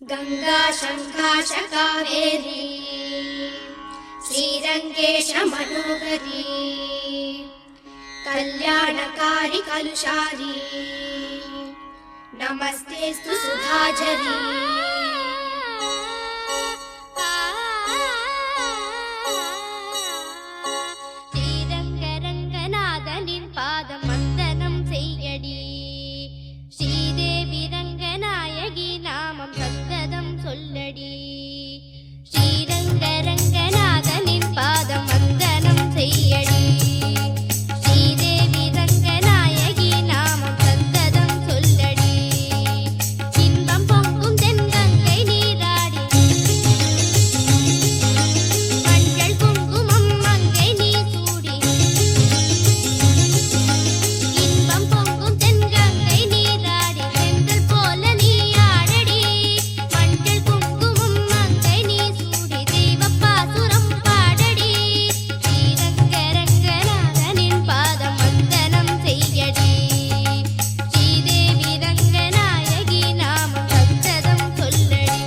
गंगा शंकाश कावेरी श्रीरंगेश मनोहरी कल्याणकारी कलुषारी नमस्तेस्तु सुधाझरी श्रीरंगरंगनाथनिन पादम वंदनम सेयडी श्रीदेवी रंगनायकी नामम सन्तदम सोल्लडी श्रीरंगरंगनाथनिन पादम वंदनम सेयडी श्रीदेवी रंगनायकी नामम सन्तदम सोल्लडी इன்பம் பொங்கும் தென்கங்கை நீராடி மஞ்சள் குங்குமம் மங்கை நீ சூடி இன்பம் பொங்கும் தென்கங்கை நீராடி செந்தல் போல நீ ஆடடி மஞ்சள் குங்குமம் மங்கை நீ சூடி தெய்வப்பாசுரம் பாடடி ஸ்ரீரங்கரங்கநாதனின் பாதம் வந்தனம் செய்யடி ஸ்ரீதேவி ரங்கநாயகி நாமம் சத்ததம் சொல்லடி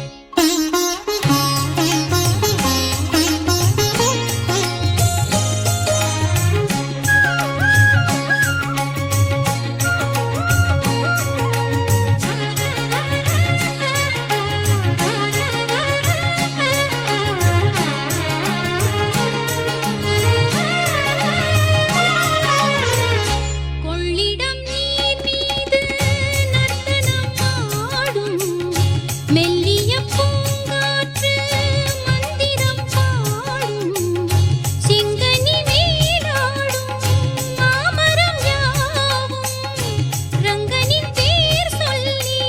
கொள்ளிடம் நீர் மீது நர்த்தனம் ஆடும் மெல்லிய பூங்காற்று மந்திரம் பாடும் சிங்கனி மேலாடும் மாமரம் யாவும் ரங்கனின் பேர் சொல்லி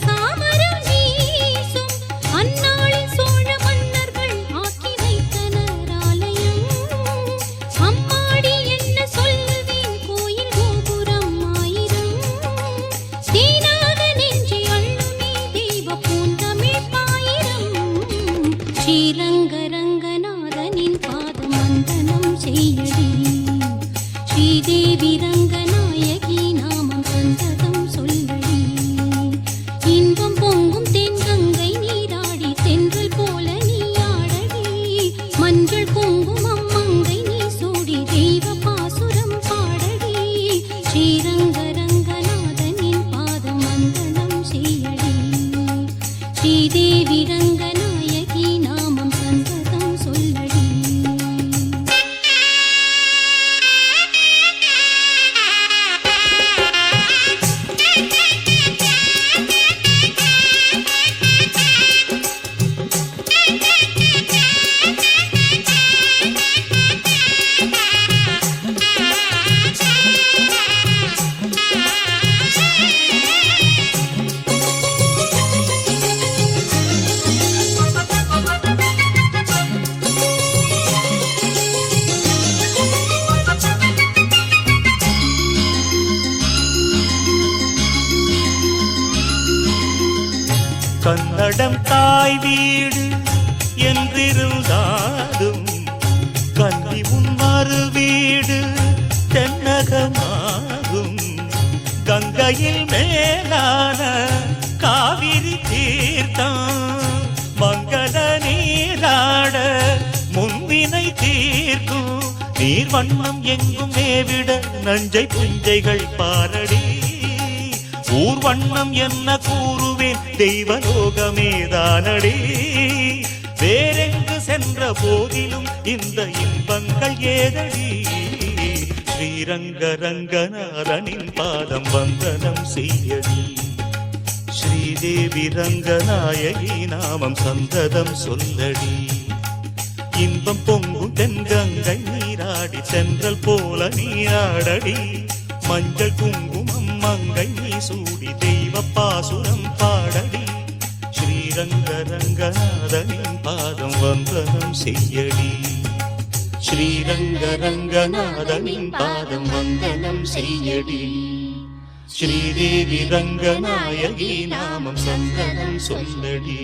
சாமரம் வீசும் அந்நாளில் சோழ மன்னர்கள் ஆக்கி வைத்தனர் ஆலயம் அம்மாடி என்ன சொல்லுவேன் கோயில் கோபுரம் ஆயிரம் தேனாக நெஞ்சி அள்ளுமே தெய்வ பூந்தமிழ் பாயிரம் ஸ்ரீரங்கரங்கநாதனின் பாதம் வந்தனம் செய்யடி ஸ்ரீதேவி ரங்கநாயகி நாமம் சந்ததம் சொல்லடி இன்பம் பொங்கும் தென்கங்கை நீராடி தென்றல் போல நீ ஆடடி மஞ்சள் குங்குமம் மங்கை நீ சூடி தெய்வ பாசுரம் பாடடி ஸ்ரீரங்கரங்கநாதனின் பாதம் வந்தனம் செய்யடி ஸ்ரீதேவி ரங்கநாயகி நாமம் சந்ததம் சொல்லடி கன்னடம் தாய் வீடு என்றிருந்தாலும் கன்னி உன் மறு வீடு தென்னகமாகும் கங்கையில் மேலான காவிரி தீர்த்தம் மங்கள நீராட முன்வினை தீர்க்கும் நீர் வண்ணம் எங்கும் மேவிட நஞ்சை புஞ்சைகள் பாரடி ஊர் வண்ணம் என்ன கூறுவேன் தெய்வலோகமேதானடி வேறெங்கு சென்ற போதிலும் இந்த இன்பங்கள் ஏதடி ஸ்ரீரங்கரங்கநாதனின் பாதம் வந்தனம் செய்யடி ஸ்ரீதேவி ரங்கநாயகி நாமம் சந்ததம் சொல்லடி இன்பம் பொங்கும் தென்கங்கை நீராடி சென்றல் போல நீராடடி மஞ்சள் குங்குமம் மங்கை நீ சூடி தெய்வ பாசுரம் பாடடி ஸ்ரீரங்கரங்கநாதனின் பாதம் வந்தனம் செய்யடி ஸ்ரீரங்கரங்கநாதனின் பாதம் வந்தனம் செய்யடி ஸ்ரீதேவி ரங்கநாயகி நாமம் சந்தனம் சொல்லடி